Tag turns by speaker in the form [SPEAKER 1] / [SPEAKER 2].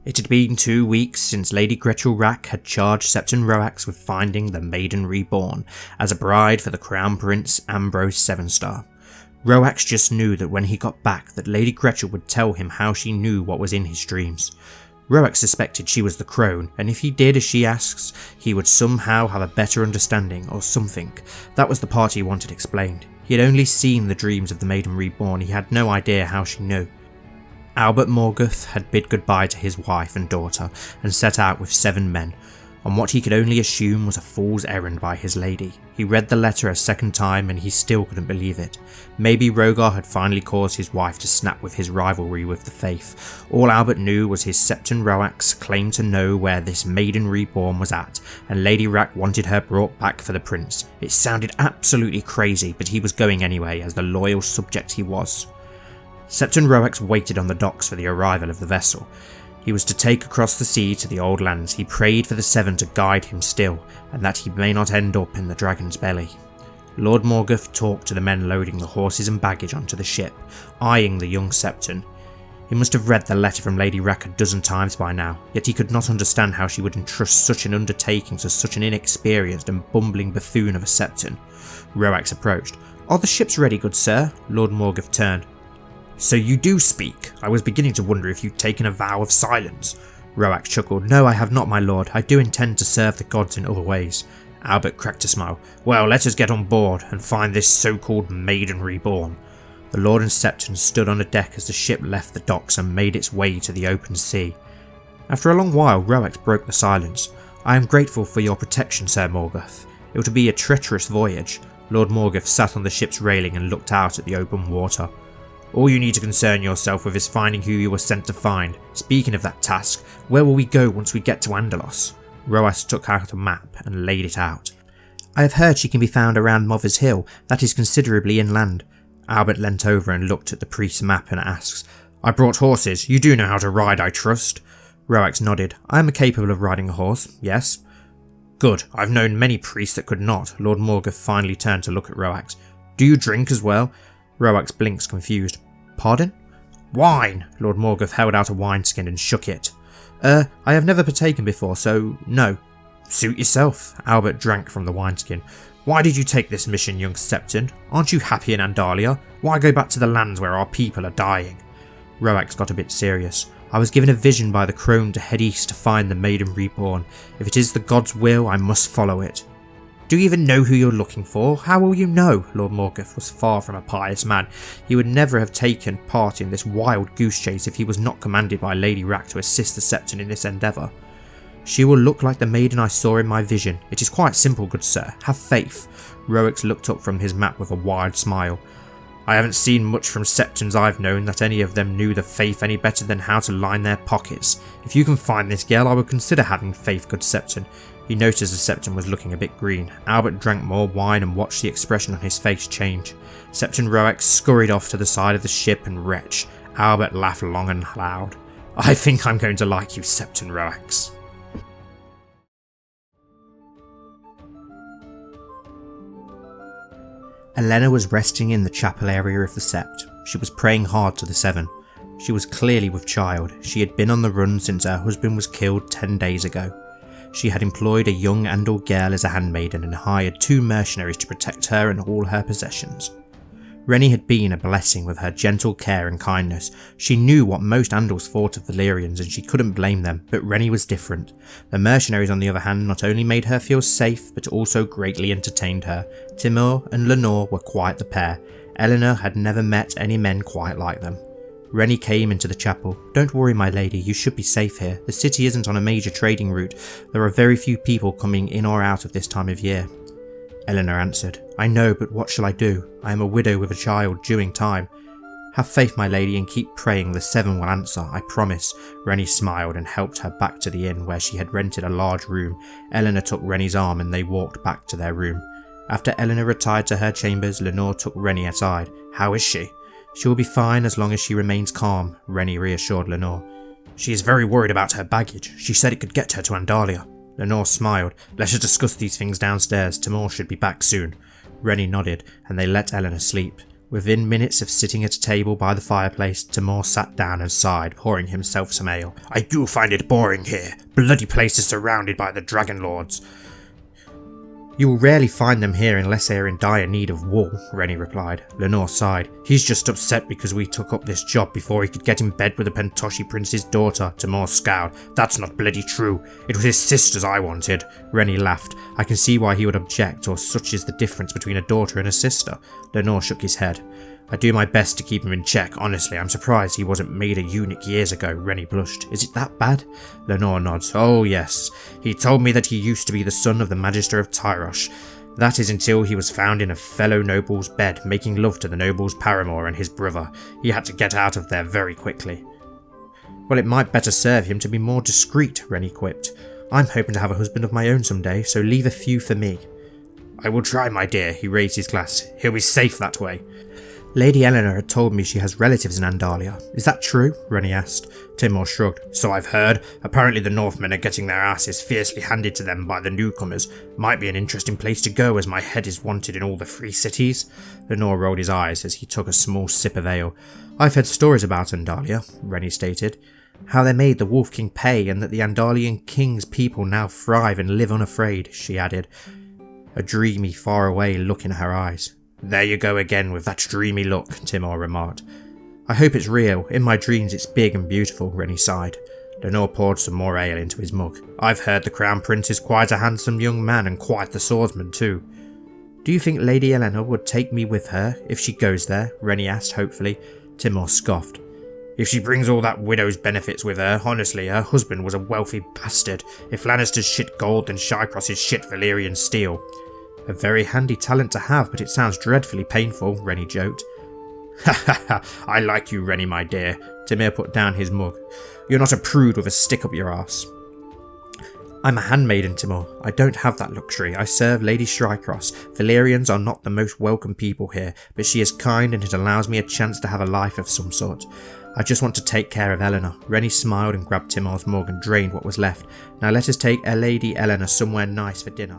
[SPEAKER 1] It had been 2 weeks since Lady Gretchelrack had charged Septon Roax with finding the Maiden Reborn as a bride for the Crown Prince Ambrose 7-star. Roax just knew that when he got back that Lady Gretchel would tell him how she knew what was in his dreams. Roax suspected she was the crone, and if he did as she asks, he would somehow have a better understanding or something. That was the part he wanted explained. He had only seen the dreams of the Maiden Reborn, he had no idea how she knew. Albert Morgath had bid goodbye to his wife and daughter and set out with 7 men, on what he could only assume was a fool's errand by his lady. He read the letter a second time and he still couldn't believe it. Maybe Rogar had finally caused his wife to snap with his rivalry with the faith. All Albert knew was his Septon Roax claimed to know where this Maiden Reborn was at, and Lady Rack wanted her brought back for the prince. It sounded absolutely crazy, but he was going anyway as the loyal subject he was. Septon Roax waited on the docks for the arrival of the vessel. He was to take across the sea to the old lands. He prayed for the 7 to guide him still, and that he may not end up in the dragon's belly. Lord Morgath talked to the men loading the horses and baggage onto the ship, eyeing the young Septon. He must have read the letter from Lady Rack a dozen times by now, yet he could not understand how she would entrust such an undertaking to such an inexperienced and bumbling buffoon of a Septon. Roax approached. "Are the ships ready, good sir?" Lord Morgath turned. "So you do speak? I was beginning to wonder if you'd taken a vow of silence." Roax chuckled. "No, I have not, my lord. I do intend to serve the gods in other ways." Albert cracked a smile. "Well, let us get on board and find this so-called Maiden Reborn." The lord and Septon stood on the deck as the ship left the docks and made its way to the open sea. After a long while, Roax broke the silence. "I am grateful for your protection, Sir Morgath. It will be a treacherous voyage." Lord Morgath sat on the ship's railing and looked out at the open water. "All you need to concern yourself with is finding who you were sent to find. Speaking of that task, where will we go once we get to Andalos?" Roax took out a map and laid it out. "I have heard she can be found around Mother's Hill, that is considerably inland." Albert leant over and looked at the priest's map and asks, "I brought horses. You do know how to ride, I trust?" Roax nodded. "I am capable of riding a horse, yes." "Good. I've known many priests that could not." Lord Morgath finally turned to look at Roax. "Do you drink as well?" Roax blinks confused. "Pardon?" "Wine!" Lord Morgath held out a wineskin and shook it. I have never partaken before, so no." "Suit yourself." Albert drank from the wineskin. "Why did you take this mission, young Septon? Aren't you happy in Andalia? Why go back to the lands where our people are dying?" Roax got a bit serious. "I was given a vision by the crone to head east to find the Maiden Reborn. If it is the god's will, I must follow it." "Do you even know who you're looking for? How will you know?" Lord Morgath was far from a pious man. He would never have taken part in this wild goose chase if he was not commanded by Lady Rack to assist the Septon in this endeavour. "She will look like the maiden I saw in my vision. It is quite simple, good sir. Have faith." Roax looked up from his map with a wide smile. "I haven't seen much from Septons I've known that any of them knew the faith any better than how to line their pockets. If you can find this girl, I would consider having faith, good Septon." He noticed the Septon was looking a bit green. Albert drank more wine and watched the expression on his face change. Septon Roax scurried off to the side of the ship and retched. Albert laughed long and loud. "I think I'm going to like you, Septon Roax." Elena was resting in the chapel area of the Sept. She was praying hard to the 7. She was clearly with child. She had been on the run since her husband was killed 10 days ago. She had employed a young Andal girl as a handmaiden and hired 2 mercenaries to protect her and all her possessions. Rennie had been a blessing with her gentle care and kindness. She knew what most Andals thought of Valyrians and she couldn't blame them, but Rennie was different. The mercenaries on the other hand not only made her feel safe but also greatly entertained her. Timur and Lenore were quite the pair. Eleanor had never met any men quite like them. Rennie came into the chapel. "Don't worry, my lady, you should be safe here. The city isn't on a major trading route. There are very few people coming in or out of this time of year." Eleanor answered, "I know, but what shall I do? I am a widow with a child due in time." "Have faith, my lady, and keep praying. The 7 will answer, I promise." Rennie smiled and helped her back to the inn where she had rented a large room. Eleanor took Rennie's arm and they walked back to their room. After Eleanor retired to her chambers, Lenore took Rennie aside. "How is she?" "She will be fine as long as she remains calm," Rennie reassured Lenore. "She is very worried about her baggage. She said it could get her to Andalia." Lenore smiled. "Let us discuss these things downstairs. Timur should be back soon." Rennie nodded and they let Eleanor sleep. Within minutes of sitting at a table by the fireplace, Timur sat down and sighed, pouring himself some ale. "I do find it boring here. Bloody place is surrounded by the Dragon Lords." "You will rarely find them here unless they are in dire need of wool," Rennie replied. Lenore sighed. "He's just upset because we took up this job before he could get in bed with the Pentoshi Prince's daughter." Timur scowled. "That's not bloody true. It was his sisters I wanted." Rennie laughed. "I can see why he would object, or such is the difference between a daughter and a sister." Lenore shook his head. "I do my best to keep him in check, honestly. I'm surprised he wasn't made a eunuch years ago." Rennie blushed. "Is it that bad?" Lenore nods. "Oh yes. He told me that he used to be the son of the Magister of Tyrosh. That is until he was found in a fellow noble's bed, making love to the noble's paramour and his brother. He had to get out of there very quickly." "Well, it might better serve him to be more discreet," Rennie quipped. "I'm hoping to have a husband of my own someday, so leave a few for me." "I will try, my dear." He raised his glass. "He'll be safe that way." "Lady Eleanor had told me she has relatives in Andalia. Is that true?" Rennie asked. Timur shrugged. "So I've heard. Apparently the Northmen are getting their asses fiercely handed to them by the newcomers. Might be an interesting place to go, as my head is wanted in all the free cities." Lenore rolled his eyes as he took a small sip of ale. "I've heard stories about Andalia," Rennie stated. "How they made the Wolf King pay, and that the Andalian King's people now thrive and live unafraid," she added, a dreamy, faraway look in her eyes. "There you go again with that dreamy look," Timur remarked. "I hope it's real. In my dreams it's big and beautiful," Rennie sighed. Lenore poured some more ale into his mug. "I've heard the Crown Prince is quite a handsome young man and quite the swordsman too." "Do you think Lady Eleanor would take me with her if she goes there?" Rennie asked hopefully. Timur scoffed. "If she brings all that widow's benefits with her, honestly, her husband was a wealthy bastard. If Lannisters shit gold, then Shycrosses shit Valyrian steel." "A very handy talent to have, but it sounds dreadfully painful," Rennie joked. "Ha ha ha, I like you, Rennie, my dear." Timur put down his mug. "You're not a prude with a stick up your arse." "I'm a handmaiden, Timur. I don't have that luxury. I serve Lady Shycross. Valyrians are not the most welcome people here, but she is kind and it allows me a chance to have a life of some sort. I just want to take care of Eleanor." Rennie smiled and grabbed Timur's mug and drained what was left. "Now let us take Lady Eleanor somewhere nice for dinner."